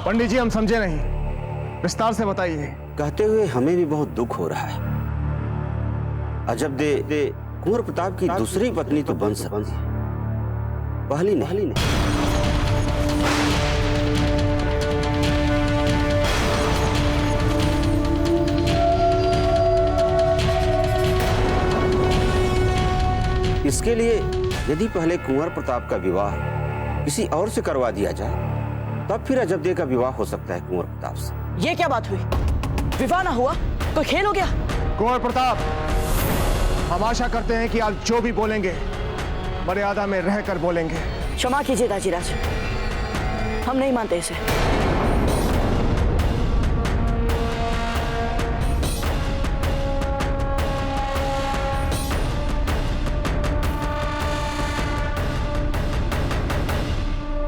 पंडित जी हम समझे नहीं, विस्तार से बताइए। कहते हुए हमें भी बहुत दुख हो रहा है। अजब दे कुंवर प्रताप की दूसरी पत्नी तो बन सकती है, पहली नहीं। इसके लिए यदि पहले कुंवर प्रताप का विवाह किसी और से करवा दिया जाए, तब फिर अजबदे का विवाह हो सकता है कुंवर प्रताप से। ये क्या बात हुई? विवाह ना हुआ कोई खेल हो गया? कुंवर प्रताप, हम आशा करते हैं कि आप जो भी बोलेंगे मर्यादा में रहकर बोलेंगे। क्षमा कीजिए दाजीराज, हम नहीं मानते इसे।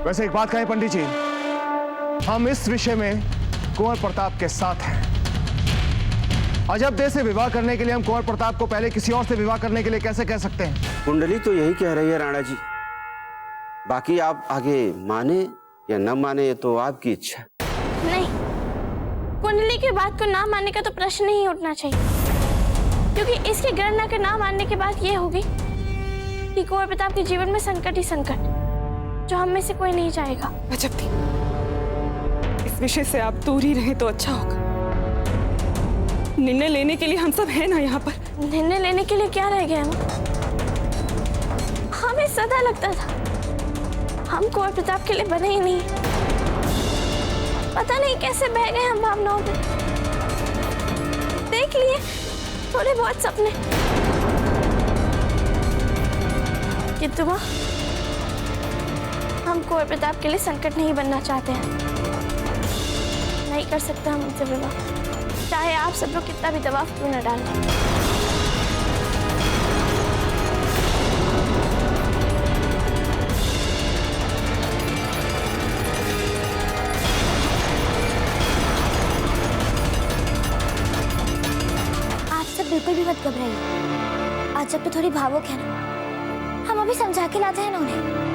वैसे एक बात कहें पंडित जी, हम इस विषय में कुंवर प्रताप के साथ हैं। अजबदे से विवाह करने के लिए हम कुंवर प्रताप को पहले किसी और से विवाह करने के लिए कैसे कह सकते हैं? कुंडली तो यही कह रही है राणा जी, बाकी आप आगे माने या न माने ये तो आपकी इच्छा। नहीं, कुंडली की बात को ना मानने का तो प्रश्न ही उठना चाहिए, क्योंकि इसकी गणना के ना मानने के बाद ये होगी कि कुंवर प्रताप के जीवन में संकट ही संकट, जो हम में से कोई नहीं चाहेगा। अजबदी, इस विषय से आप दूर ही रहे तो अच्छा होगा। निर्णय लेने के लिए हम सब हैं ना यहाँ पर। निर्णय लेने के लिए क्या रह गया? हमें सदा लगता था हम कुंवर प्रताप के लिए बने ही नहीं। पता नहीं कैसे बह गए हम भावनाओं में। देख लिए थोड़े बहुत सपने, किंतु मां, हम कुंवर प्रताप के लिए संकट नहीं बनना चाहते हैं। नहीं कर सकते हम उनसे विवाह, चाहे आप सब लोग कितना भी दबाव क्यों न डालें। आप सब बिल्कुल भी मत घबराइए। आज जब तो थोड़ी भावुक है ना, हम अभी समझा के लाते हैं ना उन्हें।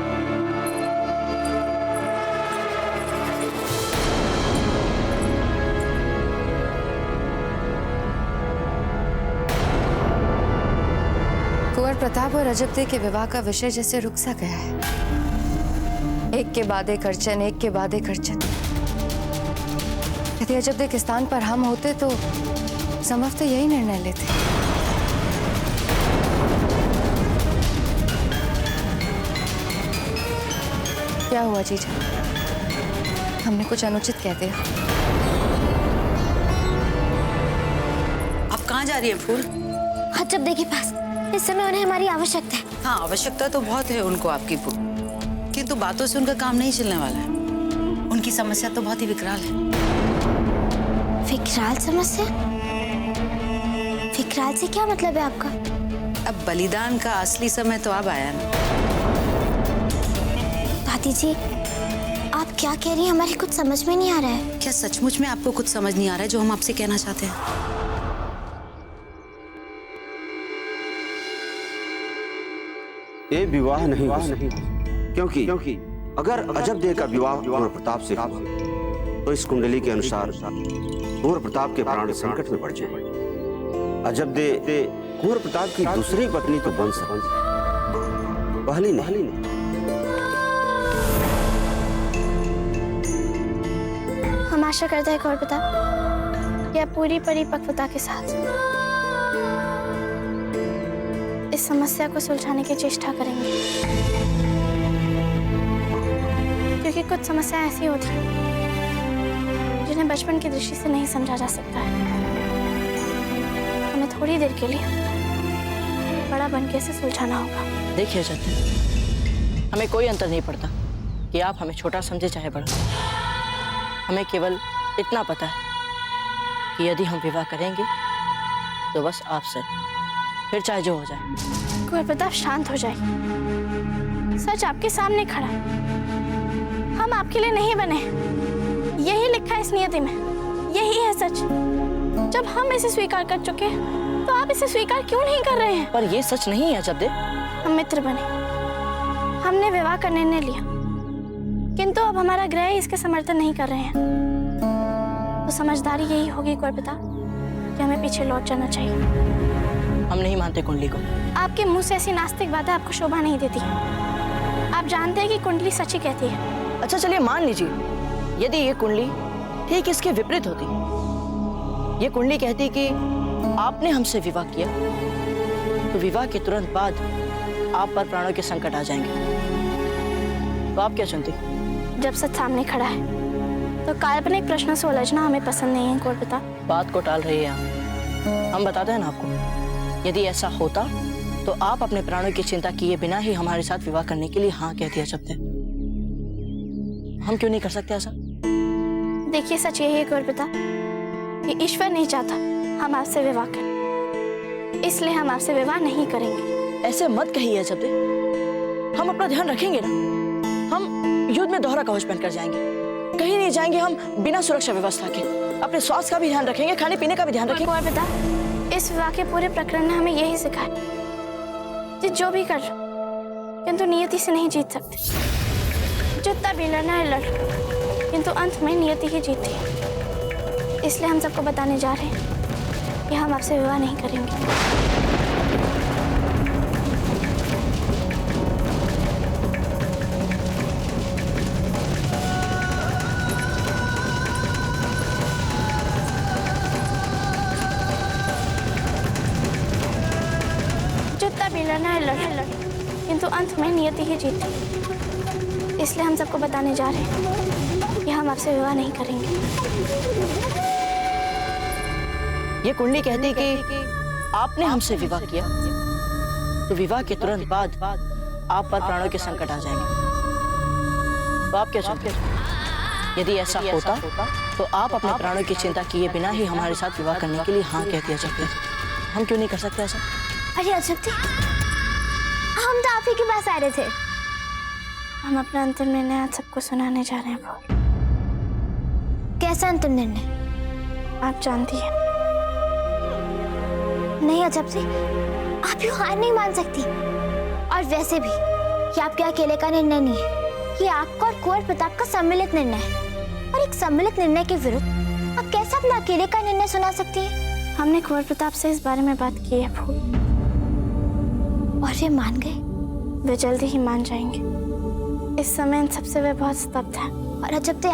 कुंवर प्रताप और अजबदे के विवाह का विषय जैसे रुक सा गया है। एक के बाद एक अड़चन, एक के बाद एक अड़चन। यदि अजबदे के स्थान पर हम होते तो संभवतः तो यही निर्णय लेते। क्या हुआ जीजा? हमने कुछ अनुचित कह दिया? आप कहाँ जा रही है फूल? अजबदे के पास। इस समय उन्हें हमारी आवश्यकता है। हाँ, आवश्यकता तो बहुत है उनको आपकी फूल, किंतु बातों से उनका काम नहीं चलने वाला है। उनकी समस्या तो बहुत ही विकराल है। विकराल समस्या? विकराल से क्या मतलब है आपका? अब बलिदान का असली समय तो अब आया ना। दादी जी, आप क्या कह रही हैं? हमारे कुछ समझ में नहीं आ रहा है। क्या सचमुच में आपको कुछ समझ नहीं आ रहा है जो हम आपसे कहना चाहते हैं? ये विवाह नहीं हो क्योंकि अगर अजबदे का विवाह कुंवर प्रताप से हो तो इस कुंडली के अनुसार कुंवर प्रताप के प्राण संकट में पड़ जाए। अजबदे कुंवर प्रताप की दूसरी पत्नी तो बन सकती है, पहली नहीं। हम आशा करते हैं कुंवर प्रताप, यह पूरी परिपक्वता के साथ इस समस्या को सुलझाने की चेष्टा करेंगे, क्योंकि कुछ समस्या ऐसी होती है जिन्हें बचपन की दृष्टि से नहीं समझा जा सकता है। हमें थोड़ी देर के लिए बड़ा बनके इसे सुलझाना होगा। देखिए अजबदे, हमें कोई अंतर नहीं पड़ता कि आप हमें छोटा समझे चाहे बड़ा। हमें केवल इतना पता है कि यदि हम विवाह करेंगे तो बस आपसे, फिर चाहे जो हो जाए। कुंवर प्रताप शांत हो जाए। सच आपके सामने खड़ा है। हम आपके लिए नहीं बने, यही लिखा है इस नियति में, यही है सच। जब हम इसे स्वीकार कर चुके हैं, तो आप इसे स्वीकार क्यों नहीं कर रहे हैं? पर ये सच नहीं है अजबदे। हम मित्र बने, हमने विवाह का निर्णय लिया, किंतु किंतु अब हमारा ग्रह ही इसके समर्थन नहीं कर रहे हैं, तो समझदारी यही होगी कौरपिता कि हमें पीछे लौट जाना चाहिए। हम नहीं मानते कुंडली को। आपके मुंह से ऐसी नास्तिक बातें आपको शोभा नहीं देती। आप जानते हैं कि कुंडली सच ही कहती है। अच्छा चलिए मान लीजिए, यदि ये कुंडली ठीक इसके विपरीत होती, ये कुंडली कहती कि आपने हमसे विवाह किया तो विवाह के तुरंत बाद आप पर प्राणों के संकट आ जाएंगे, तो आप क्या चुनती? जब सच सामने खड़ा है तो काल्पनिक प्रश्नों से उलझना हमें पसंद नहीं है कौरपिता। बात को टाल रही है आप। हम बताते हैं ना आपको, यदि ऐसा होता तो आप अपने प्राणों की चिंता किए बिना ही हमारे साथ विवाह करने के लिए हाँ कह दिया सकते। हम क्यों नहीं कर सकते ऐसा? देखिए सच यही है कौरपिता कि ईश्वर नहीं चाहता हम आपसे विवाह करें, इसलिए हम आपसे विवाह नहीं करेंगे। ऐसे मत कहिए जब हम अपना ध्यान रखेंगे ना। हम युद्ध में दोहरा कवच पहनकर जाएंगे, कहीं नहीं जाएंगे हम बिना सुरक्षा व्यवस्था के। अपने स्वास्थ्य का भी ध्यान रखेंगे, खाने पीने का भी ध्यान रखेंगे। कौरपिता, इस विवाह के पूरे प्रकरण ने हमें यही सिखाया कि जो भी कर लो किंतु नियति से नहीं जीत सकते। जितना भी लड़ना है लड़, किंतु अंत में नियति ही जीतती है। इसलिए हम सबको बताने जा रहे हैं कि हम आपसे विवाह नहीं करेंगे। जितना भी लड़ना है लड़, किंतु अंत में नियति ही जीतती है। इसलिए हम सबको बताने जा रहे हैं कि हम आपसे विवाह नहीं करेंगे। ये कुंडली कहती कि आपने हमसे विवाह किया तो विवाह के तुरंत बाद आप पर प्राणों के संकट आ जाएंगे, तो आप क्या चाहते? यदि ऐसा होता तो आप अपने प्राणों की चिंता किए बिना ही हमारे साथ विवाह करने के लिए हाँ कह दिया सकते। हम क्यों नहीं कर सकते ऐसा? अरे अशक्ति, हम तो आप ही के पास आ रहे थे। हम अपना अंतिम निर्णय आज सबको सुनाने जा रहे हैं। कैसा अंतिम निर्णय? आप जानती हैं। नहीं अशक्ति, आप यूं हार नहीं मान सकती। और वैसे भी ये आपके अकेले का निर्णय नहीं है, ये आपका और कुंवर प्रताप का सम्मिलित निर्णय है। और एक सम्मिलित निर्णय के विरुद्ध आप कैसे अपना अकेले का निर्णय सुना सकती हैं? हमने कुंवर प्रताप से इस बारे में बात की है फूल, और वे मान गए? वे जल्दी ही मान जाएंगे। इस समय इन सबसे वे बहुत स्तब्ध हैं। और अजब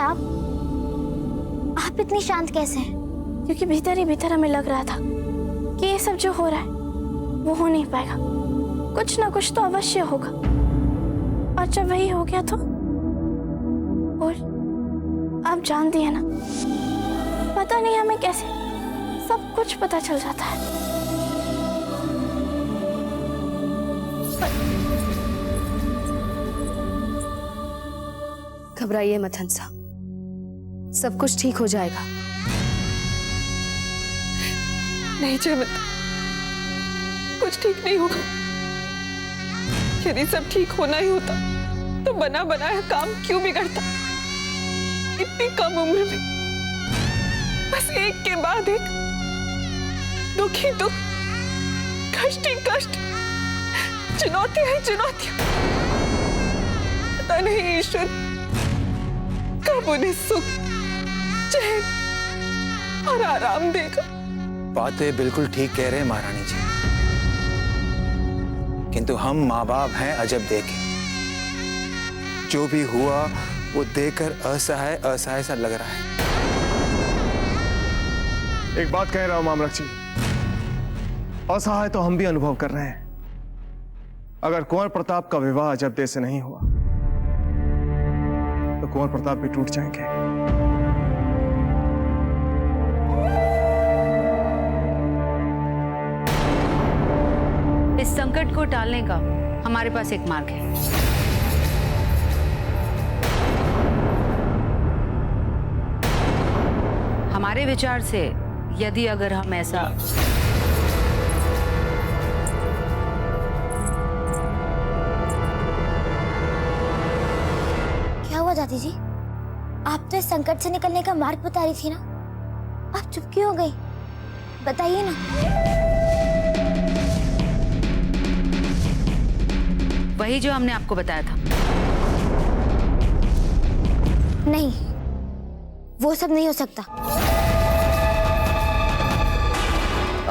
आप इतनी शांत कैसे हैं? क्योंकि भीतर ही भीतर हमें लग रहा था कि ये सब जो हो रहा है वो हो नहीं पाएगा, कुछ ना कुछ तो अवश्य होगा। और जब वही हो गया तो और आप जानती है ना, पता नहीं हमें कैसे सब कुछ पता चल जाता है। घबराइए मत हंसा, सब कुछ ठीक हो जाएगा। नहीं जयवंता, कुछ ठीक नहीं होगा। यदि सब ठीक होना ही होता तो बना बनाया काम क्यों बिगड़ता? इतनी कम उम्र में बस एक के बाद एक दुख ही दुख, कष्ट ही कष्ट, चुनौतियां ही चुनौतियां। पता नहीं ईश्वर कब उन्हें सुख, चैन और आराम देगा। बातें बिल्कुल ठीक कह रहे हैं महारानी जी, किंतु हम माँ बाप हैं अजब देखे। जो भी हुआ वो देखकर असहाय असहाय सा लग रहा है। एक बात कह रहा हूं मामलक जी, असहाय तो हम भी अनुभव कर रहे हैं। अगर कुंवर प्रताप का विवाह अजब दे से नहीं हुआ तो कुंवर प्रताप भी टूट जाएंगे। इस संकट को टालने का हमारे पास एक मार्ग है। हमारे विचार से यदि अगर हम ऐसा क्या हुआ दादी जी? आप तो इस संकट से निकलने का मार्ग बता रही थी ना, आप चुप क्यों हो गई? बताइए ना। वही जो हमने आपको बताया था। नहीं, वो सब नहीं हो सकता।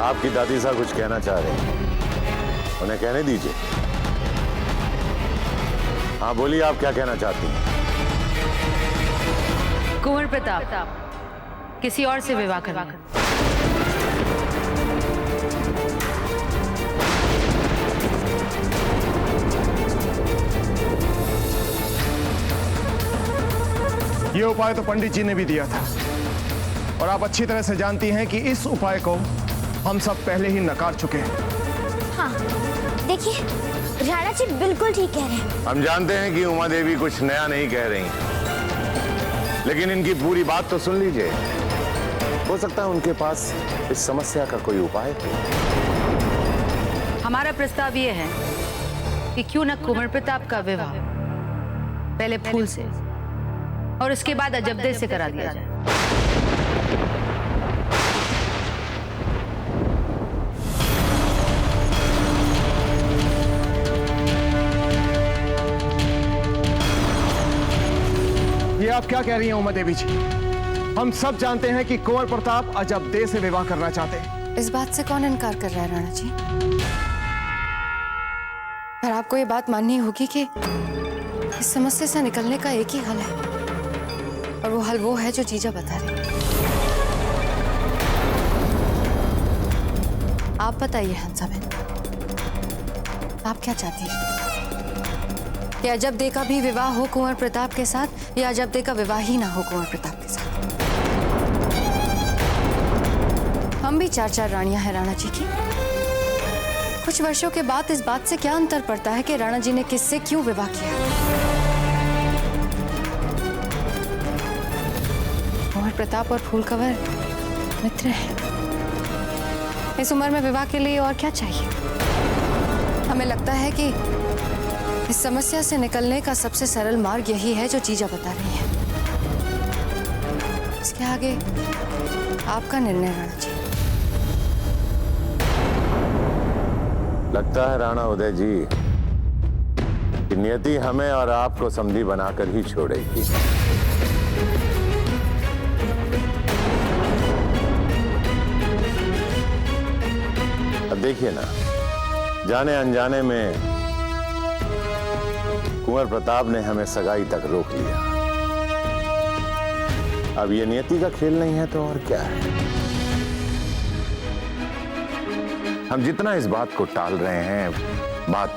आपकी दादी साहब कुछ कहना चाह रहे हैं, उन्हें कहने दीजिए। हाँ बोलिए, आप क्या कहना चाहती हैं? कुंवर प्रताप किसी और से विवाह करना। ये उपाय तो पंडित जी ने भी दिया था, और आप अच्छी तरह से जानती हैं कि इस उपाय को हम सब पहले ही नकार चुके हैं। हाँ, देखिए राणा जी बिल्कुल ठीक कह रहे हैं। हम जानते हैं कि उमा देवी कुछ नया नहीं कह रही, लेकिन इनकी पूरी बात तो सुन लीजिए। हो सकता है उनके पास इस समस्या का कोई उपाय हो। हमारा प्रस्ताव ये है कि क्यों न कुंवर प्रताप का विवाह पहले फूल से और उसके बाद अजबदे से करा दिया जाए। ये आप क्या कह रही हैं उमा देवी जी? हम सब जानते हैं कि कुंवर प्रताप अजबदे से विवाह करना चाहते हैं। इस बात से कौन इनकार कर रहा है राणा जी? पर आपको ये बात माननी होगी कि इस समस्या से निकलने का एक ही हल है, और वो हल वो है जो जीजा बता रहे हैं। आप बताइए हंसाबेन, आप क्या चाहती हैं? कि अजबदे का भी विवाह हो कुंवर प्रताप के साथ, या अजबदे का विवाह ही ना हो कुंवर प्रताप के साथ? हम भी 4-4 रानियां हैं राणा जी की। कुछ वर्षों के बाद इस बात से क्या अंतर पड़ता है कि राणा जी ने किससे क्यों विवाह किया? कुंवर प्रताप और फूलकवर मित्र हैं। इस उम्र में विवाह के लिए और क्या चाहिए? हमें लगता है कि इस समस्या से निकलने का सबसे सरल मार्ग यही है जो जीजा बता रही है। इसके आगे आपका निर्णय राणा जी। लगता है राणा उदय जी कि नियति हमें और आपको समधी बनाकर ही छोड़ेगी। अब देखिए ना, जाने अनजाने में कुंवर प्रताप ने हमें सगाई तक रोक लिया। अब ये नियति का खेल नहीं है तो और क्या है? हम जितना इस बात को टाल रहे हैं, बात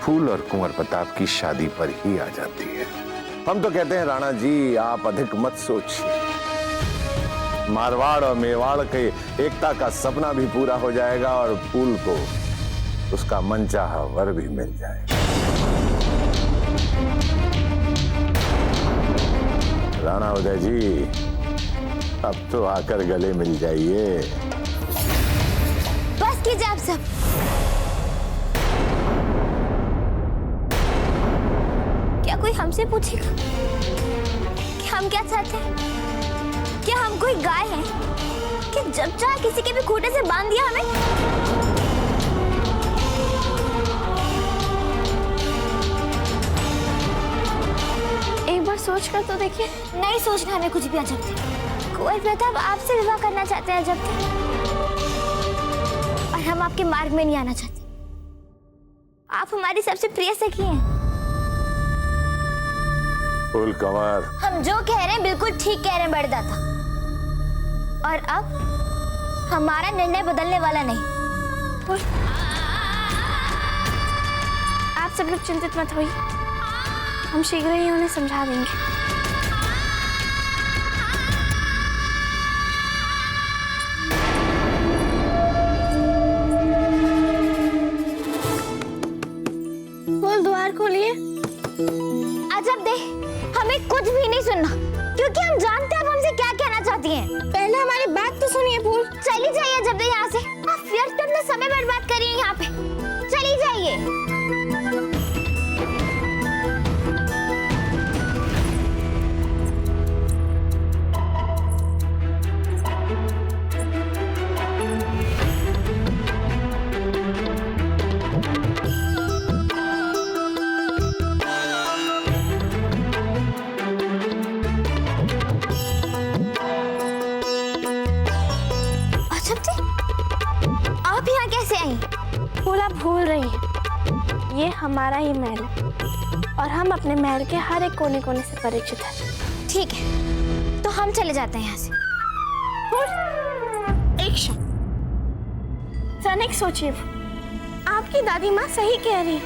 फूल और कुंवर प्रताप की शादी पर ही आ जाती है। हम तो कहते हैं राणा जी, आप अधिक मत सोचिए। मारवाड़ और मेवाड़ के एकता का सपना भी पूरा हो जाएगा और फूल को उसका मनचाहा वर भी मिल जाएगा। राणा उदय जी, अब तो आकर गले मिल जाइए। बस कीजिए आप सब। क्या कोई हमसे पूछेगा कि हम क्या चाहते हैं? क्या हम कोई गाय हैं कि जब चाहे किसी के भी खूंटे से बांध दिया हमें? एक बार सोच कर तो देखिए। नहीं सोचना हमें कुछ भी। अजबदे, कुंवर प्रताप आपसे विवाह करना चाहते हैं अजबदे, और हम आपके मार्ग में नहीं आना चाहते। आप हमारी सबसे प्रिय सखी हैं। फूल कंवर, हम जो कह रहे हैं बिल्कुल ठीक कह रहे हैं बड़दाता, और अब हमारा निर्णय बदलने वाला नहीं। आप सब लोग चिंतित मत होइए, हम शीघ्र ही उन्हें समझा देंगे। बोल, द्वार खोलिए। अजबदे, हमें कुछ भी नहीं सुनना, क्योंकि हम जानते हैं आप हमसे क्या कहना चाहती हैं। पहले हमारी बात तो सुनिए फूल। चली जाइए अजबदे यहाँ से। आप व्यर्थ अपना समय बर्बाद करिए यहाँ पे। चली जाइए। भूल रही हैं, ये हमारा ही महल है और हम अपने महल के हर एक कोने कोने से परिचित हैं। ठीक है, तो हम चले जाते हैं यहाँ से। एक क्षण, तनिक सोचिए। आपकी दादी माँ सही कह रही है,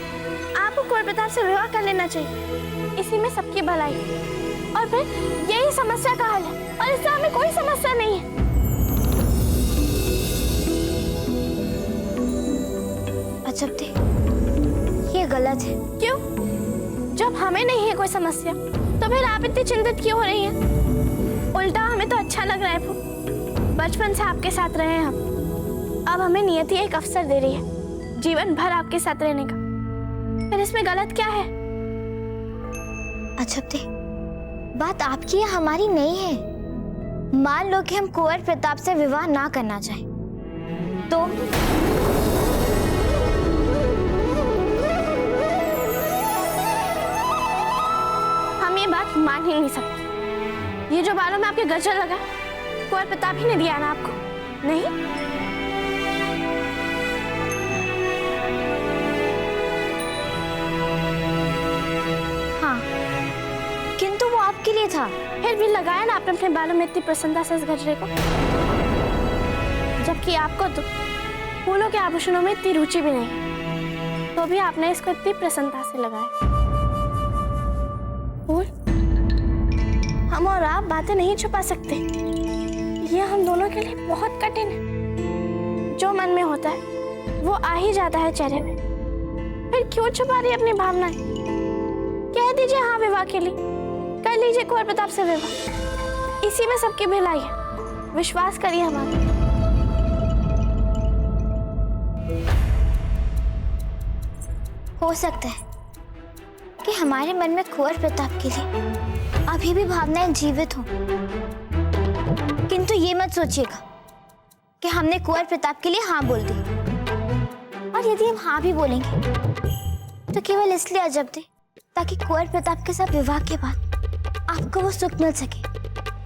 आपको कुंवर प्रताप से विवाह कर लेना चाहिए, इसी में सबकी भलाई है और फिर यही समस्या का हल है और इससे हमें कोई समस्या नहीं है। अजब दे, ये गलत है। क्यों? जब हमें नहीं है कोई समस्या तो फिर आप इतनी चिंतित क्यों हो रही हैं? उल्टा हमें तो अच्छा लग रहा है फू, बचपन से आपके साथ रहे हैं हम, अब हमें नियति एक अवसर दे रही है जीवन भर आपके साथ रहने का, फिर इसमें गलत क्या है? अजब दे, बात आपकी या हमारी नहीं है। मान लो कि हम कुंवर प्रताप से विवाह ना करना चाहें तो हम ये बात मान ही नहीं सकते। ये जो बालों में आपके गजर लगा, कुंवर प्रताप ही ने दिया ना आपको? नहीं, किंतु वो आपके लिए था। फिर भी लगाया ना आपने अपने बालों में इतनी प्रसन्नता से इस गजरे को, जबकि आपको तो फूलों के आभूषणों में इतनी रुचि भी नहीं, तो भी आपने इसको इतनी प्रसन्नता से लगाया। फूल, हम और आप बातें नहीं छुपा सकते, ये हम दोनों के लिए बहुत कठिन है। जो मन में होता है वो आ ही जाता है चेहरे में, फिर क्यों छुपा रही अपनी भावनाएं? कह दीजिए हाँ विवाह के लिए, कर लीजिए कुंवर प्रताप से विवाह, इसी में सबकी भलाई है, विश्वास करिए हमारा। हो सकता है कि हमारे मन में कुंवर प्रताप के लिए अभी भी भावनाएं जीवित हों, किंतु ये मत सोचिएगा कि हमने कुंवर प्रताप के लिए हाँ बोल दी, और यदि हम हाँ भी बोलेंगे तो केवल इसलिए अजब दे ताकि कुंवर प्रताप के साथ विवाह के बाद आपको वो सुख मिल सके,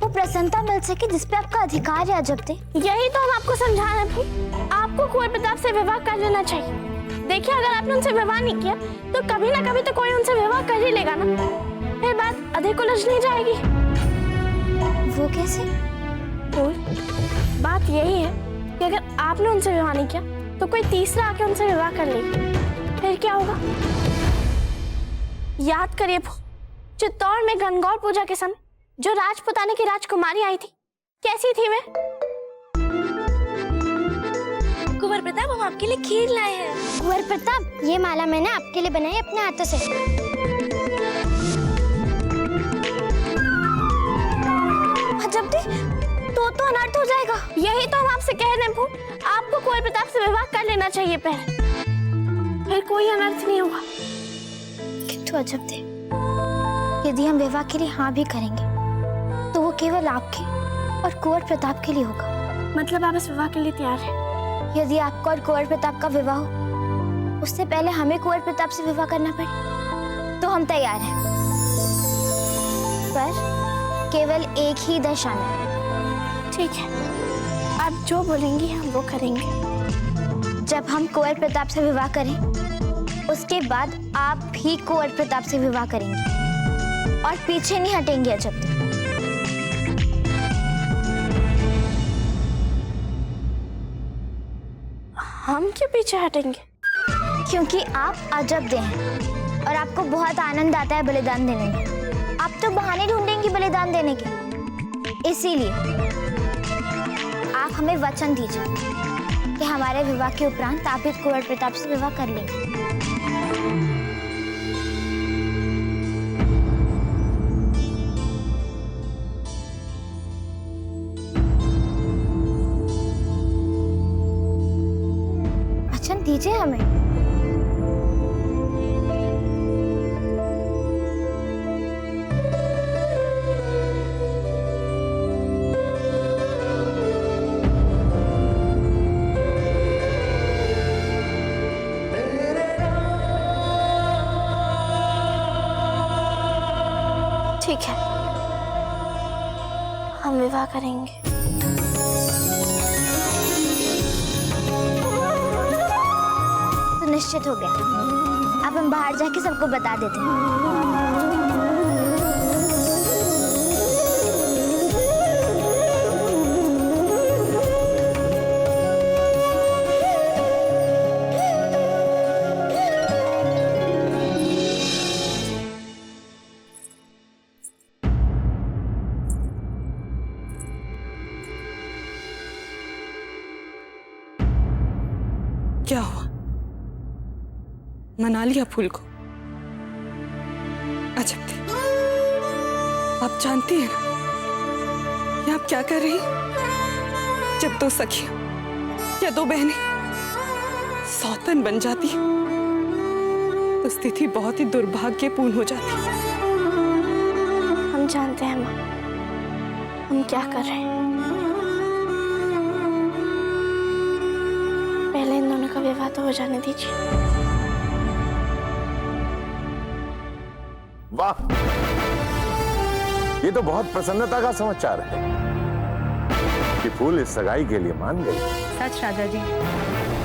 वो प्रसन्नता मिल सके जिस पे आपका अधिकार है। अजब दे, यही तो हम आपको समझा रहे हैं, आपको कुंवर प्रताप से विवाह कर लेना चाहिए। देखिए, अगर आपने उनसे विवाह नहीं किया तो कभी ना कभी तो कोई उनसे विवाह कर ही लेगा ना, फिर बात अधिक उलझ नहीं जाएगी। वो कैसे? बात यही है कि अगर आपने उनसे विवाह नहीं किया तो कोई तीसरा आके उनसे विवाह कर लेगा, फिर क्या होगा? याद करिए, चित्तौड़ में गणगौर पूजा के समय जो राजपुताने की राजकुमारी आई थी, कैसी थी वे? कुंवर प्रताप, हम आपके लिए खीर लाए हैं। कुंवर प्रताप, ये माला मैंने आपके लिए बनाई अपने हाथों से। अजब दे, तो अनर्थ हो जाएगा। यही तो हम आपसे कह रहे हैं, आपको कुंवर प्रताप से विवाह कर लेना चाहिए पहले, फिर कोई अनर्थ नहीं होगा। किंतु अजब दे, यदि हम विवाह के लिए हाँ भी करेंगे तो वो केवल आपके और कुंवर प्रताप के लिए होगा। मतलब आप इस विवाह के लिए तैयार हैं? यदि आपका और कुंवर प्रताप का विवाह हो, उससे पहले हमें कुंवर प्रताप से विवाह करना पड़े, तो हम तैयार हैं, पर केवल एक ही दशा में। ठीक है, आप जो बोलेंगी हम वो करेंगे। जब हम कुंवर प्रताप से विवाह करें, उसके बाद आप भी कुंवर प्रताप से विवाह करेंगे और पीछे नहीं हटेंगे। अजब दे, हम क्यों पीछे हटेंगे? क्योंकि आप अजब दे हैं और आपको बहुत आनंद आता है बलिदान देने में। आप तो बहाने ढूंढेंगी बलिदान देने के, इसीलिए आप हमें वचन दीजिए कि हमारे विवाह के उपरांत आप भी कुंवर प्रताप से विवाह कर लेंगे। वचन दीजिए हमें। ठीक है, हम विवाह करेंगे। तो निश्चित हो गया। अब हम बाहर जाके सबको बता देते हैं। क्या हुआ? मना लिया फूल को? अजब थे। आप जानती हैं ना कि आप क्या कर रही हैं? जब दो सखियां या दो बहनें सौतन बन जाती हैं तो स्थिति बहुत ही दुर्भाग्यपूर्ण हो जाती है। हम जानते हैं माँ, हम क्या कर रहे हैं। पहले इन दोनों का विवाह तो हो जाने दीजिए। वाह, ये तो बहुत प्रसन्नता का समाचार है कि फूल इस सगाई के लिए मान गई। सच राजा जी,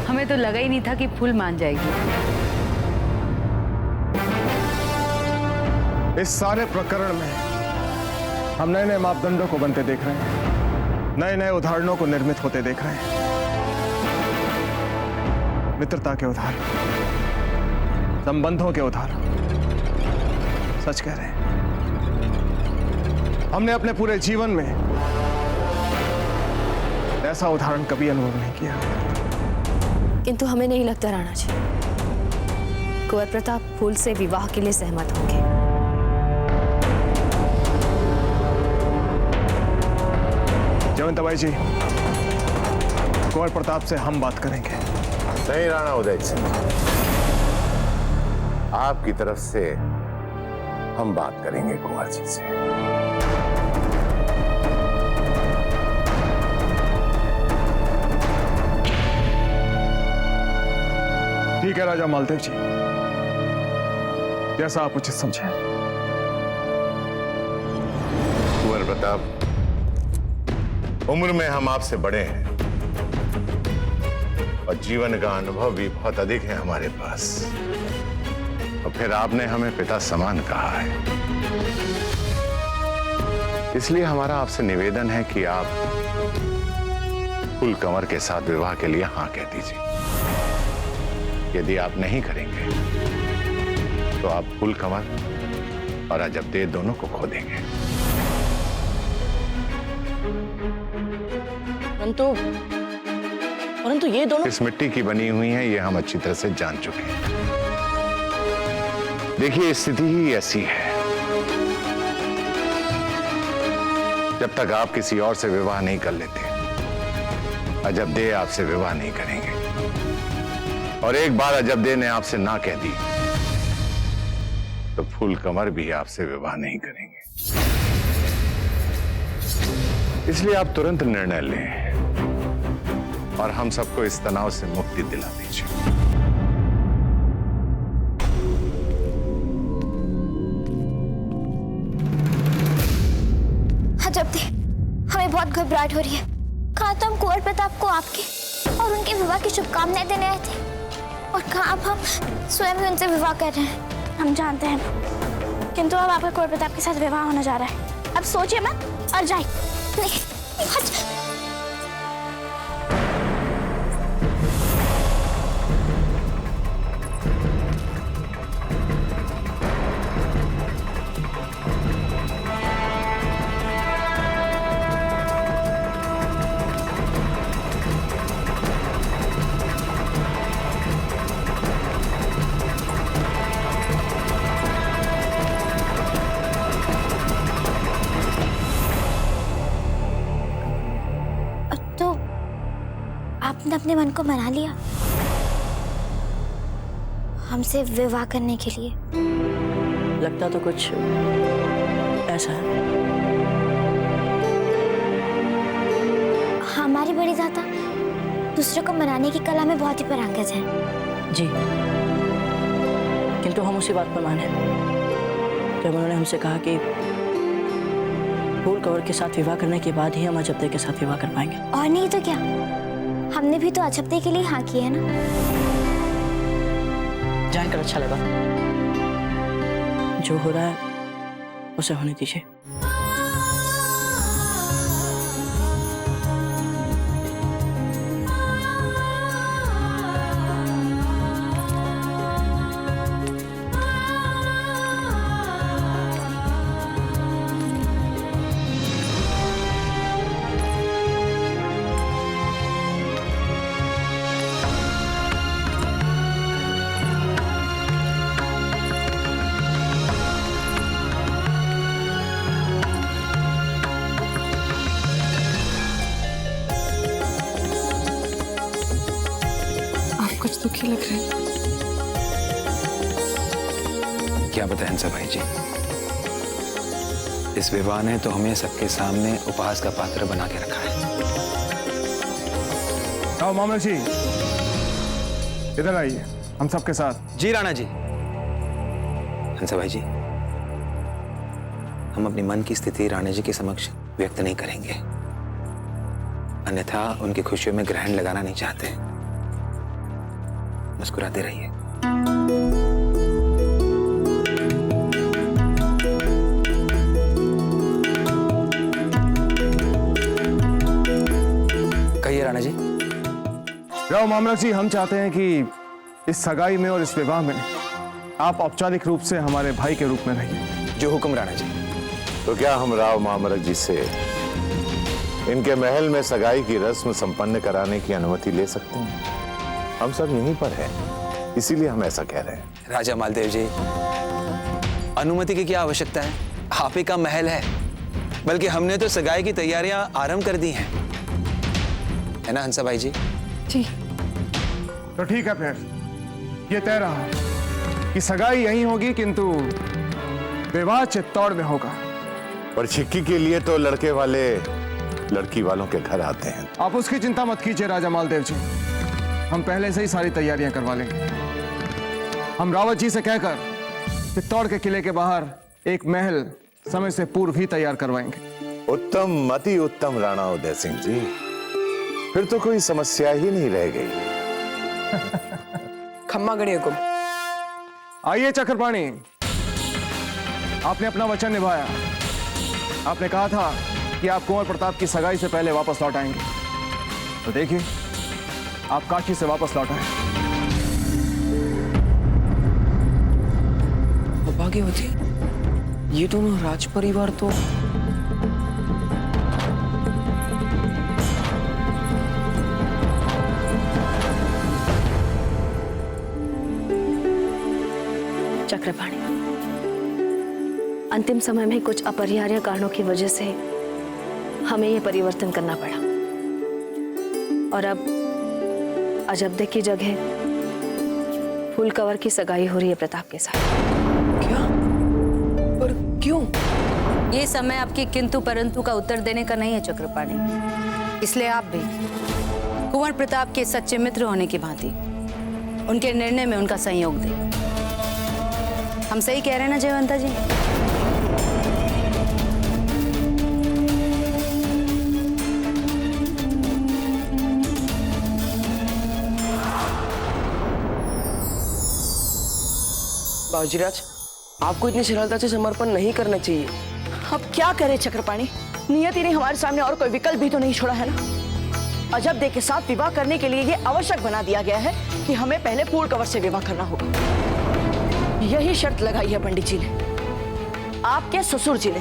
हमें तो लगा ही नहीं था कि फूल मान जाएगी। इस सारे प्रकरण में हम नए नए मापदंडों को बनते देख रहे हैं, नए नए उदाहरणों को निर्मित होते देख रहे हैं। मित्रता के उदाहरण, संबंधों के उदाहरण। सच कह रहे हैं, हमने अपने पूरे जीवन में ऐसा उदाहरण कभी अनुभव नहीं किया। किंतु हमें नहीं लगता राणा जी, कुंवर प्रताप फूल से विवाह के लिए सहमत होंगे। जयवंताबाई जी, कुंवर प्रताप से हम बात करेंगे। नहीं राणा उदय सिंह, आपकी तरफ से हम बात करेंगे कुंवर जी से। ठीक है राजा मालदेव जी, जैसा आप उचित समझें। कुंवर प्रताप, उम्र में हम आपसे बड़े हैं और जीवन का अनुभव भी बहुत अधिक है हमारे पास, और फिर आपने हमें पिता समान कहा है। इसलिए हमारा आपसे निवेदन है कि आप फूल कंवर के साथ विवाह के लिए हां कह दीजिए। यदि आप नहीं करेंगे तो आप फूल कंवर और अजबदेव दोनों को खो देंगे। परंतु ये दोनों इस मिट्टी की बनी हुई है, ये हम अच्छी तरह से जान चुके हैं। देखिए, स्थिति ही ऐसी है, जब तक आप किसी और से विवाह नहीं कर लेते, अजबदेव आपसे विवाह नहीं करेंगे। और एक बार अजबदेव ने आपसे ना कह दी तो फूल कंवर भी आपसे विवाह नहीं करेंगे। इसलिए आप तुरंत निर्णय लें और हम सबको इस तनाव से मुक्ति दिला दीजिए। अजबदेव, हमें बहुत घबराहट हो रही है। कहा तो हम कुंवर प्रताप को आपके और उनके विवाह की शुभकामनाएं देने आए थे, और कहा अब हम स्वयं ही उनसे विवाह कर रहे हैं। हम जानते हैं, किंतु अब आपका कुंवर प्रताप के साथ विवाह होने जा रहा है। अब सोचिए मत और जाइए। आपने अपने मन को मना लिया हमसे विवाह करने के लिए? लगता तो कुछ ऐसा है। हमारी बड़ी दादा दूसरे को मनाने की कला में बहुत ही पारंगत है। जी, किंतु हम उसी बात पर माने जब उन्होंने हमसे कहा कि फूल कंवर के साथ विवाह करने के बाद ही हम अजबदेव के साथ विवाह कर पाएंगे। और नहीं तो क्या, हमने भी तो अजबदेव के लिए हाँ की है ना। जानकर अच्छा लगा। जो हो रहा है उसे होने दीजिए। कुछ दुखी लग रहे हैं। क्या बताएं हंसा भाई जी, इस विवाह ने तो हमें सबके सामने उपहास का पात्र बना के रखा है। आओ मामला जी, इधर आइए हम सबके साथ। जी राणा जी। हंसा भाई जी, हम अपनी मन की स्थिति राणा जी के समक्ष व्यक्त नहीं करेंगे, अन्यथा उनकी खुशियों में ग्रहण लगाना नहीं चाहते। मुस्कुराते रहिए। कहिए राणा जी। राव मामला जी, हम चाहते हैं कि इस सगाई में और इस विवाह में आप औपचारिक रूप से हमारे भाई के रूप में रहिए। जो हुक्म राणा जी। तो क्या हम राव मामरक जी से इनके महल में सगाई की रस्म संपन्न कराने की अनुमति ले सकते हैं? हम सब यहीं पर हैं, इसीलिए हम ऐसा कह रहे हैं। राजा मालदेव जी, अनुमति की क्या आवश्यकता है? आप ही का महल है, बल्कि हमने तो सगाई की तैयारियां आरंभ कर दी हैं, है ना हंसा भाई जी? जी। तो ठीक है, फिर ये तय रहा कि सगाई यहीं होगी, किंतु विवाह चित्तौड़ में होगा। पर छिक्की के लिए तो लड़के वाले लड़की वालों के घर आते हैं। आप उसकी चिंता मत कीजिए राजा मालदेव जी, हम पहले से ही सारी तैयारियां करवा लेंगे। हम रावत जी से कहकर चित्तौड़ के किले के बाहर एक महल समय से पूर्व ही तैयार करवाएंगे। उत्तम, अति उत्तम राणा उदय सिंह जी, फिर तो कोई समस्या ही नहीं रह गई। खम्मा गणिय को। आइए चक्रपाणी, आपने अपना वचन निभाया। आपने कहा था कि आप कुंवर प्रताप की सगाई से पहले वापस लौट आएंगे, तो देखिए आप काशी से वापस लौट आए। भाग्यवती, ये दोनों राज परिवार तो चक्रपाणी, अंतिम समय में कुछ अपरिहार्य कारणों की वजह से हमें यह परिवर्तन करना पड़ा और अब अजबदे की जगह फूलकवर की सगाई हो रही है प्रताप के साथ। क्या? पर क्यों? ये समय आपकी किंतु परंतु का उत्तर देने का नहीं है चक्रपाणी, इसलिए आप भी कुंवर प्रताप के सच्चे मित्र होने की भांति उनके निर्णय में उनका सहयोग दें। हम सही कह रहे हैं ना जयवंता जी? बाबूजीराज, आपको इतनी सरलता से समर्पण नहीं करना चाहिए। अब क्या करे चक्रपाणी, नियति ने हमारे सामने और कोई विकल्प भी तो नहीं छोड़ा है ना। अजबदे के साथ विवाह करने के लिए ये आवश्यक बना दिया गया है कि हमें पहले फूलकवर से विवाह करना होगा। यही शर्त लगाई है पंडित जी ने, आपके ससुर जी ने,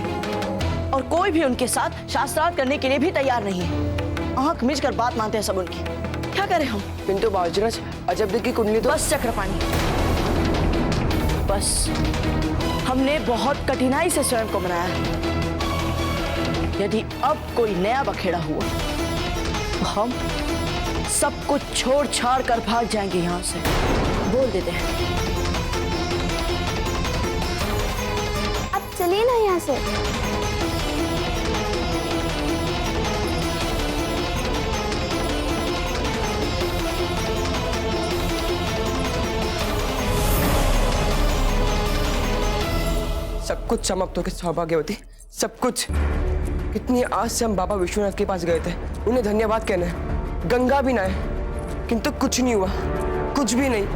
और कोई भी उनके साथ शास्त्रार्थ करने के लिए भी तैयार नहीं है। आंख मिच कर बात मानते हैं सब उनकी। क्या करें हम? किंतु बाबूजीराज, अजबदे की कुंडली तो... बस चक्रपाणी, बस। हमने बहुत कठिनाई से स्वयं को बनाया है। यदि अब कोई नया बखेड़ा हुआ तो हम सब कुछ छोड़ छाड़ कर भाग जाएंगे यहां से। बोल देते हैं। अब चलिए ना यहाँ से। सब कुछ समाप्त हो गया सौभाग्यवती, सब कुछ। कितनी आस से हम बाबा विश्वनाथ के पास गए थे, उन्हें धन्यवाद कहना है, गंगा भी ना है, किंतु कुछ नहीं हुआ, कुछ भी नहीं।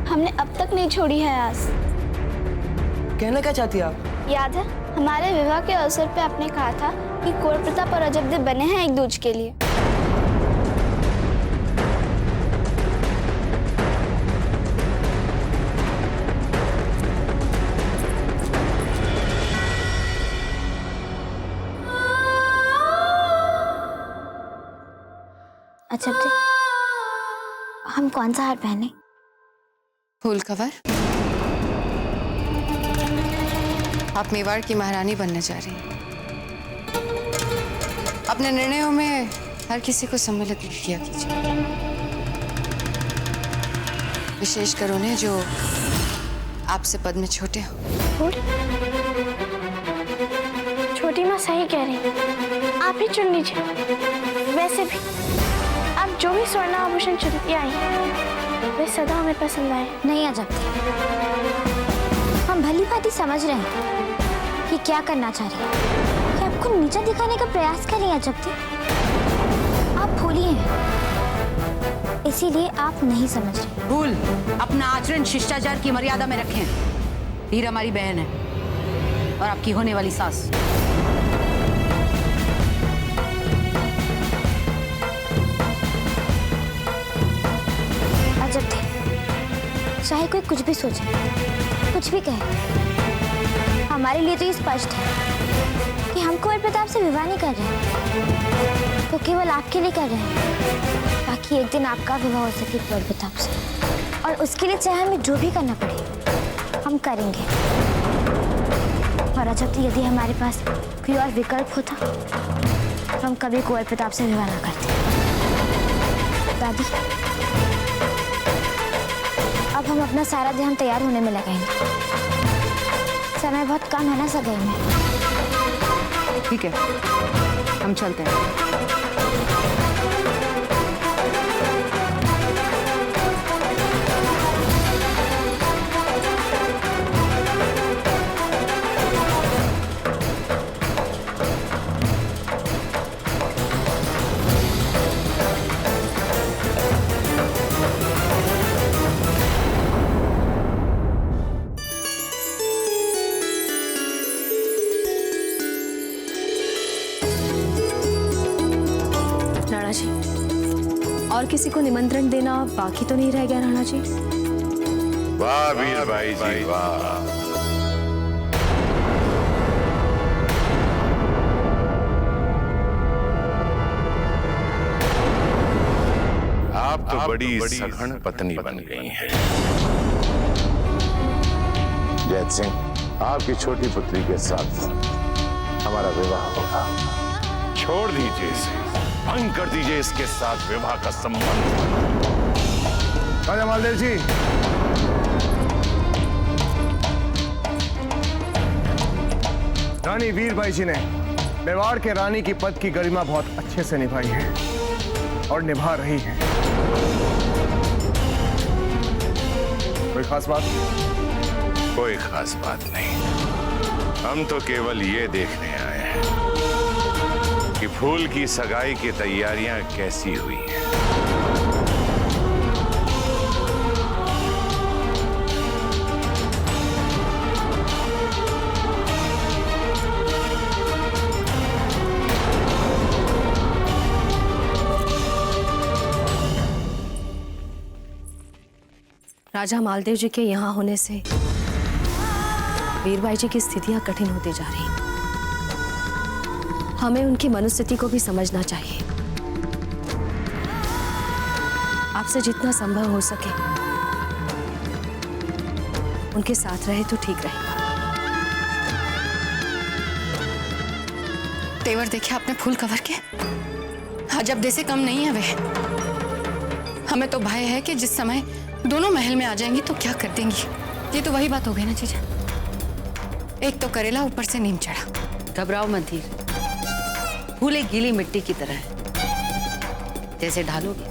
हमने अब तक नहीं छोड़ी है आस। कहना क्या चाहती आप? याद है हमारे विवाह के अवसर पे आपने कहा था कि कुंवर प्रताप और अजब देव बने हैं एक दूज के लिए। अजब देव, हम कौन सा हार पहने? फूल कवर, आप मेवाड़ की महारानी बनने जा रही हैं। अपने निर्णयों में हर किसी को सम्मिलित किया कीजिए, विशेषकर उन्हें जो आपसे पद में छोटे हो। छोटी माँ सही कह रही है, आप ही चुन लीजिए। वैसे भी आप जो भी स्वर्ण आभूषण चुनती आई वे सदा हमें पसंद आए। नहीं अजब देव, हम भली भांति समझ रहे हैं कि क्या करना चाह रही है, कि आपको नीचा दिखाने का प्रयास कर रही है। अजब देव, आप भूली हैं, इसीलिए आप नहीं समझ रहे। भूल, अपना आचरण शिष्टाचार की मर्यादा में रखें। हीरा हमारी बहन है और आपकी होने वाली सास। अजब देव, चाहे कोई कुछ भी सोचे, कुछ भी कहे, हमारे लिए तो ये स्पष्ट है कि हम कुंवर प्रताप से विवाह नहीं कर रहे, तो केवल आपके लिए कर रहे हैं, ताकि एक दिन आपका विवाह हो सके कुंवर प्रताप से। और उसके लिए चाहे हमें जो भी करना पड़े हम करेंगे। और अजब यदि हमारे पास कोई और विकल्प होता तो हम कभी कुंवर प्रताप से विवाह ना करते। दादी, अब हम अपना सारा ध्यान तैयार होने में लगाएंगे। समय बहुत कम है ना सगाई में। ठीक है, हम चलते हैं। राणा जी, और किसी को निमंत्रण देना बाकी तो नहीं रह गया राणा जी? वाह वीरबाई जी, वाह। आप तो बड़ी सघन पत्नी बन गई हैं। जैत सिंह, आपकी छोटी पुत्री के साथ हमारा विवाह होगा। छोड़ दीजिए इसे, भंग कर दीजिए इसके साथ विवाह का संबंध। राजा मालदेव जी, रानी वीरबाई जी ने मेवाड़ के रानी की पद की गरिमा बहुत अच्छे से निभाई है और निभा रही है। कोई खास बात? कोई खास बात नहीं, हम तो केवल ये देखने आए हैं कि फूल की सगाई की तैयारियां कैसी हुई हैं। राजा मालदेव जी के यहाँ होने से वीरबाई जी की स्थितियां कठिन होती जा रही। हमें उनकी मनोस्थिति को भी समझना चाहिए। आपसे जितना संभव हो सके उनके साथ रहे तो ठीक रहेगा। तेवर देखे आपने फूल कवर के? अजब दे से कम नहीं है वे। हमें तो भय है कि जिस समय दोनों महल में आ जाएंगी तो क्या कर देंगी। ये तो वही बात हो गई ना जीजा, एक तो करेला ऊपर से नीम चढ़ा। घबराओ मत धीर, फूल एक गीली मिट्टी की तरह है, जैसे ढालोगे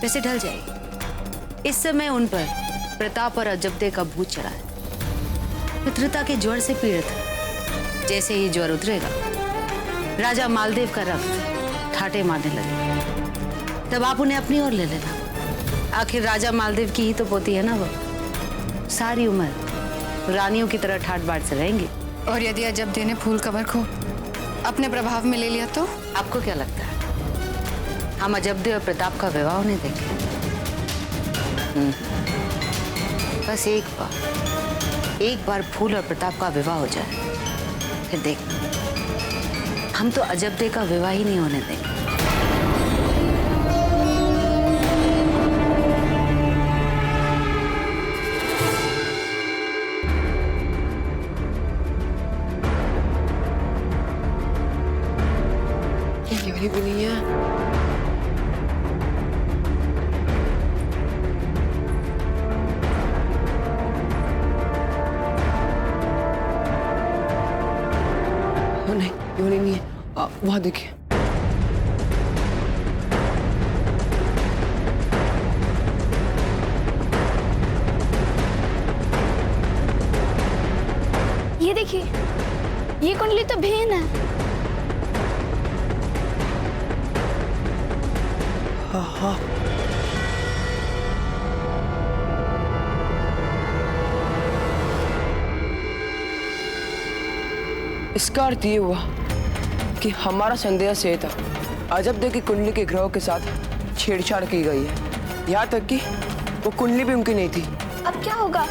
वैसे ढल जाएगी। इस समय उन पर प्रताप और अजबदे का भूत चढ़ा है, पितृता के ज्वर से पीड़ित है। जैसे ही ज्वर उतरेगा राजा मालदेव का रक्त ठाटे मारने लगे, तब आप उन्हें अपनी ओर ले लेना। आखिर राजा मालदेव की ही तो पोती है ना वो। सारी उम्र रानियों की तरह ठाट बाट से रहेंगी। और यदि अजबदे ने फूल कवर को अपने प्रभाव में ले लिया तो? आपको क्या लगता है हम अजबदे और प्रताप का विवाह होने देंगे? बस एक बार फूल और प्रताप का विवाह हो जाए, फिर देख, हम तो अजबदे का विवाह ही नहीं होने देंगे। ये भी नहीं है। नहीं, ये वाली नहीं है। वहां देखिए। ये देखिए, ये कुंडली तो भेन है। हाँ। इसका अर्थ ये हुआ कि हमारा संदेह सही था। अजबदे की कुंडली के ग्रहों के साथ छेड़छाड़ की गई है, यहाँ तक कि वो कुंडली भी उनकी नहीं थी। अब क्या होगा?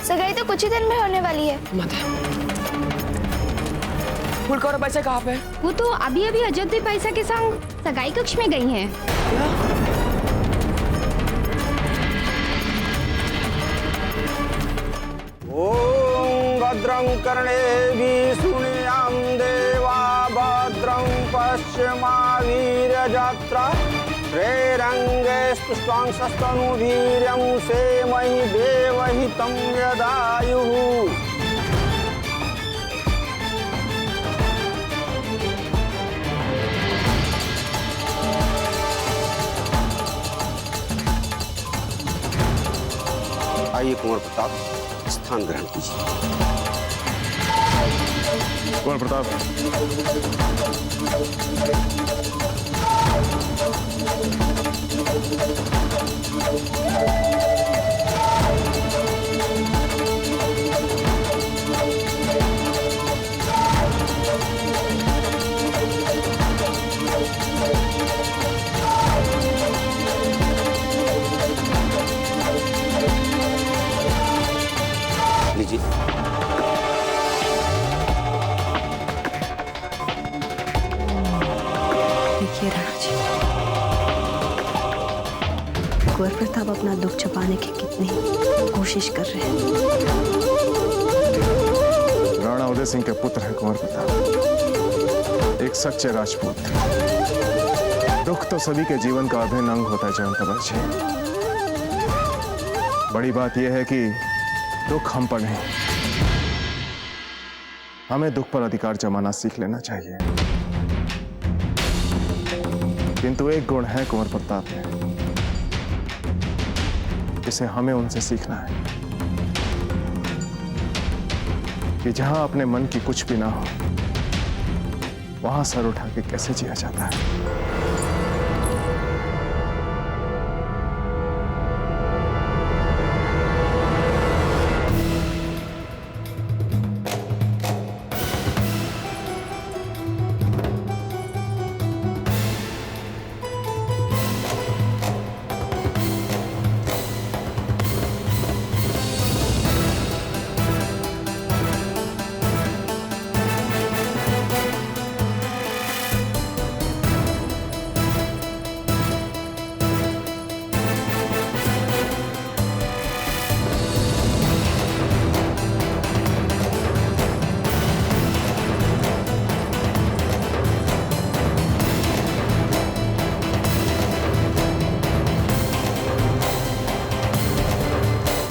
सगाई तो कुछ ही दिन में होने वाली है। मत है। फूलकवर पैसे कहाँ पे? वो तो अभी अभी अजबदे पैसा के संग सगाई कक्ष में गई हैं। ओम भद्रं कर्णेभिः शृणुयाम देवा भद्रं पश्चिमावीर्यजत्रा श्रीरंगे स्पुष्टांशस्तनुवीर्यं सेमहि देवहितं यदायुः। आइए कुंवर प्रताप, स्थान ग्रहण कीजिए। कुंवर प्रताप, लीजिए। देखिए राणा जी, कुंवर प्रताप अपना दुख छुपाने की कितनी कोशिश कर रहे हैं। राणा उदय सिंह के पुत्र है कुंवर प्रताप, एक सच्चे राजपूत। दुख तो सभी के जीवन का अभिन्न अंग होता है जयंत जी। बड़ी बात यह है कि दुख हम पर नहीं, हमें दुख पर अधिकार जमाना सीख लेना चाहिए। किंतु एक गुण है कुंवर प्रताप में, जिसे हमें उनसे सीखना है कि जहां अपने मन की कुछ भी ना हो, वहां सर उठा के कैसे जिया जाता है।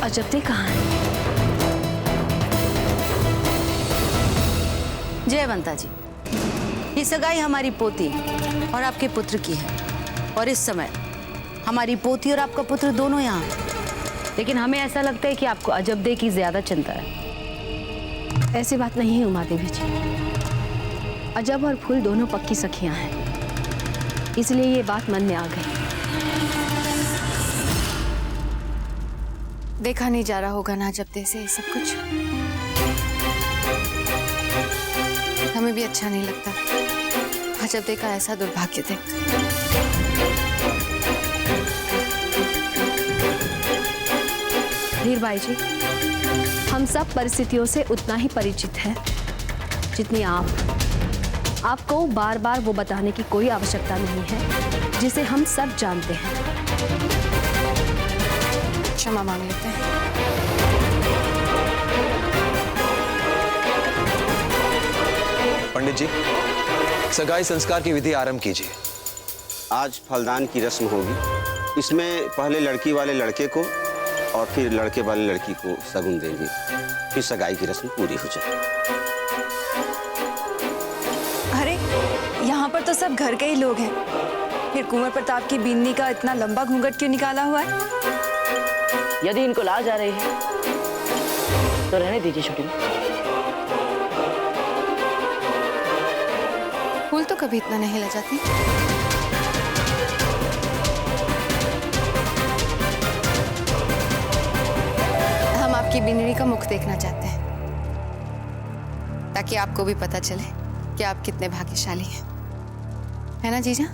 अजबदे कहाँ है? जयवंता जी, ये सगाई हमारी पोती और आपके पुत्र की है, और इस समय हमारी पोती और आपका पुत्र दोनों यहाँ हैं। लेकिन हमें ऐसा लगता है कि आपको अजबदे की ज्यादा चिंता है। ऐसी बात नहीं है उमा देवी जी, अजब और फूल दोनों पक्की सखियां हैं, इसलिए ये बात मन में आ गई। देखा नहीं जा रहा होगा ना जब से ये सब कुछ। हमें भी अच्छा नहीं लगता जब देखा ऐसा दुर्भाग्य देख। धीर भाई जी, हम सब परिस्थितियों से उतना ही परिचित हैं जितनी आप। आपको बार बार वो बताने की कोई आवश्यकता नहीं है जिसे हम सब जानते हैं। क्षमा मांग लेते हैं। पंडित जी, सगाई संस्कार की विधि आरंभ कीजिए। आज फलदान की रस्म होगी। इसमें पहले लड़की वाले लड़के को और फिर लड़के वाले लड़की को शगुन देंगे, फिर सगाई की रस्म पूरी हो जाएगी। अरे यहाँ पर तो सब घर के ही लोग हैं, फिर कुंवर प्रताप की बीननी का इतना लंबा घूंघट क्यों निकाला हुआ है? यदि इनको लाज आ रही है तो रहने दीजिए छोटी माँ। फूल तो कभी इतना नहीं ले जाती। हम आपकी बिनरी का मुख देखना चाहते हैं ताकि आपको भी पता चले कि आप कितने भाग्यशाली हैं, है ना जीजा?